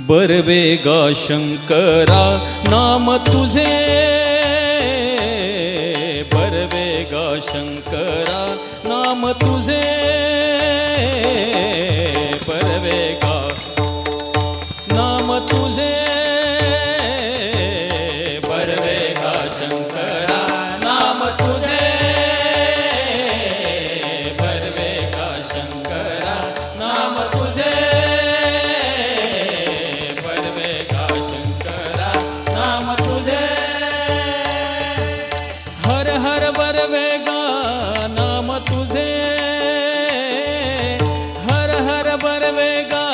बरवेगा शंकरा नाम तुझे, बरवेगा शंकरा नाम तुझे, बरवेगा नाम तुझे, बरवेगा शंकरा नाम तुझे, बरवेगा शंकरा नाम तुझे, बरवेगा शंकरा नाम तुझे, हर हर बरवेगा नाम तुझे, हर हर बरवेगा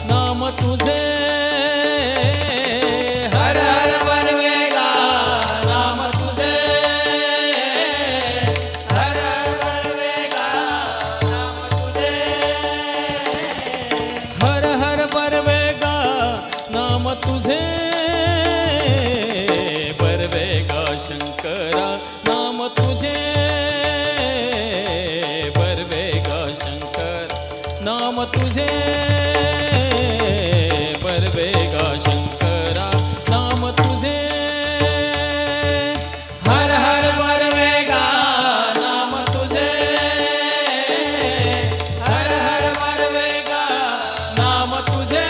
नाम तुझे, हर हर बरवेगा नाम तुझे, हर हर बरवेगा नाम तुझे, हर हर बरवेगा नाम तुझे, बरवेगा शंकरा नाम तुझे, बरवेगा शंकर नाम तुझे, बरवेगा शंकरा नाम तुझे, हर हर बरवेगा नाम तुझे, हर हर बरवेगा नाम तुझे,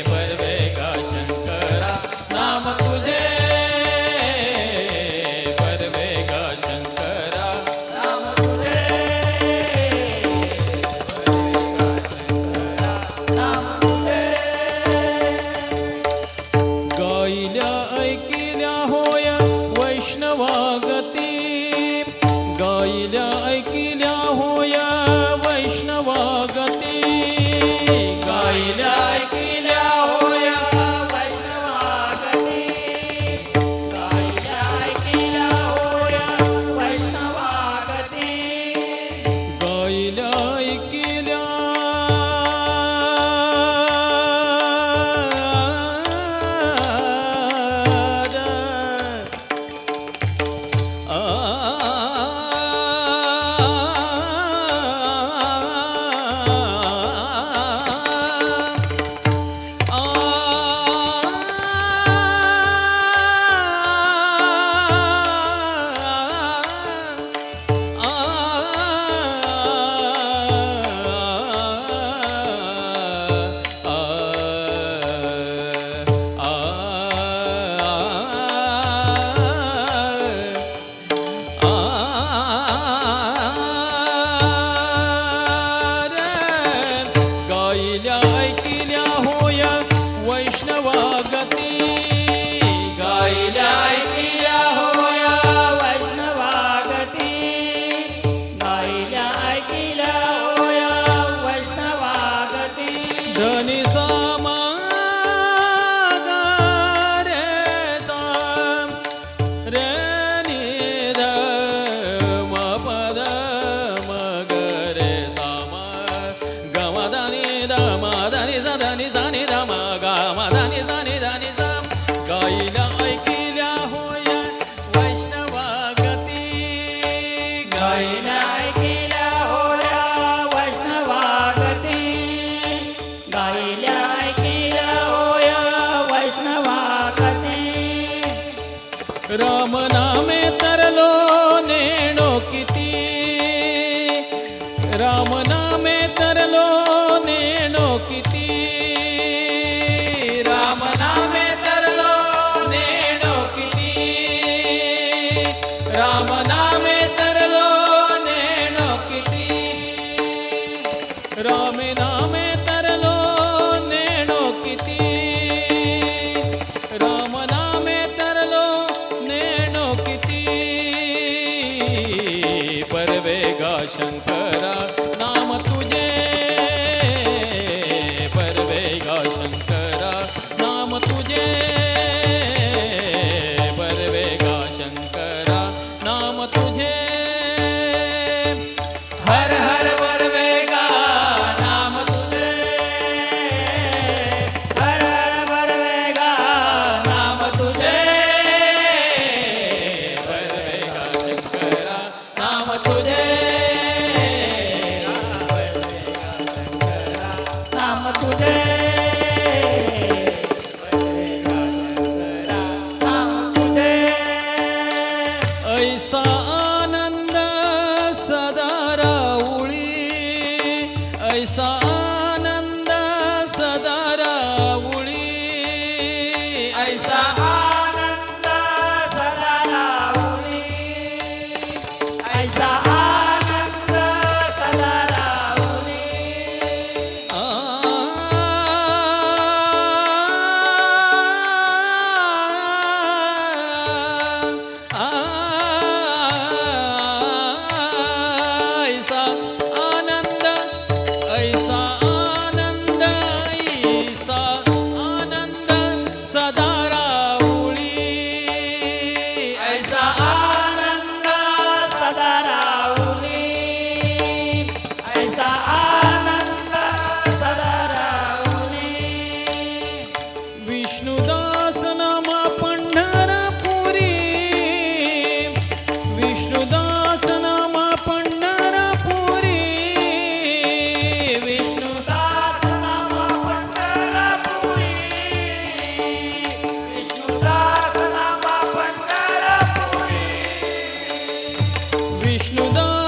बरवेगा शंकरा नाम तुझे, बरवेगा शंकरा नाम तुझे, गायल्या ऐकिल्या होय वैष्णवागती, गायल्या ऐकिल्या होय वैष्णवागती, गायल्या ऐकिल्या होय वैष्णवागती, गायल्या ऐकिल्या होय वैष्णवागती, गायल्या ऐकिल्या गायल्या ऐकिल्या होय वैष्णवागती, गायल्या ऐकिल्या होय वैष्णवागती, गायल्या ऐकिल्या होय वैष्णवागती, धनी सामा रे साम रे नि ध म पद म ग रे सामा ग म ध नि ध म ध नि स ध नि सा नि ध म ग म ध नि सा नि ध नि सा, गायल्या ऐकिल्या होय वैष्णवागती, गायल्या ऐकिल्या होय वैष्णवागती, गायल्या ऐकिल्या होय वैष्णवागती, राम नामे तरलो नेणो किती, राम नामे तरलो नेणो किती, राम नामे तरलो नेणो किती, राम नामे तरलो नेणो किती, राम नामे तरलो नेणो किती, राम नामे तरलो नेणो किती, बरवेगा शंकरा नाम तुझे, बरवेगा शंकरा नाम तुझे, बरवेगा शंकरा नाम तुझे, हर हर बरवेगा नाम तुझे, हर हर बरवेगा नाम तुझे, बरवेगा शंकरा ऐसा आनंद सदा राहुनी ऐसा आनंद ऐसा आनंद ऐसा आनंद सदा राहुळी ऐसा आनंद सदा राहुनी ऐसा आनंद सदा राहुनी विष्णुदास नामा पंढरपुरी विष्णुदास नामा पंढरपुरी विष्णुदास नाम पंढरपुरी विष्णुदास नाम पंढरपुरी विष्णुदास